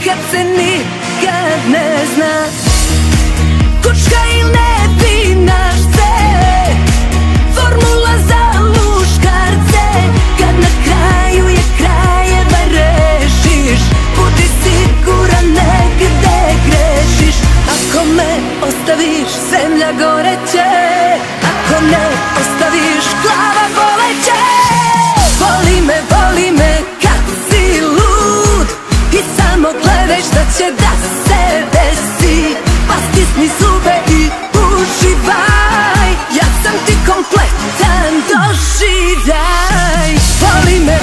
kad se nikad ne zna. Kučka il nevinaš se, formula za muškarce. Kad na kraju je krajeva rešiš, budi siguran negde grešiš. Ako me ostaviš, zemlja goreće, ako ne ostaviš, glava boleće. Voli me kad si lud i samo gledaj šta će da se desi. Pa stisni zube i uživaj, ja sam ti kompletan doživljaj. Voli me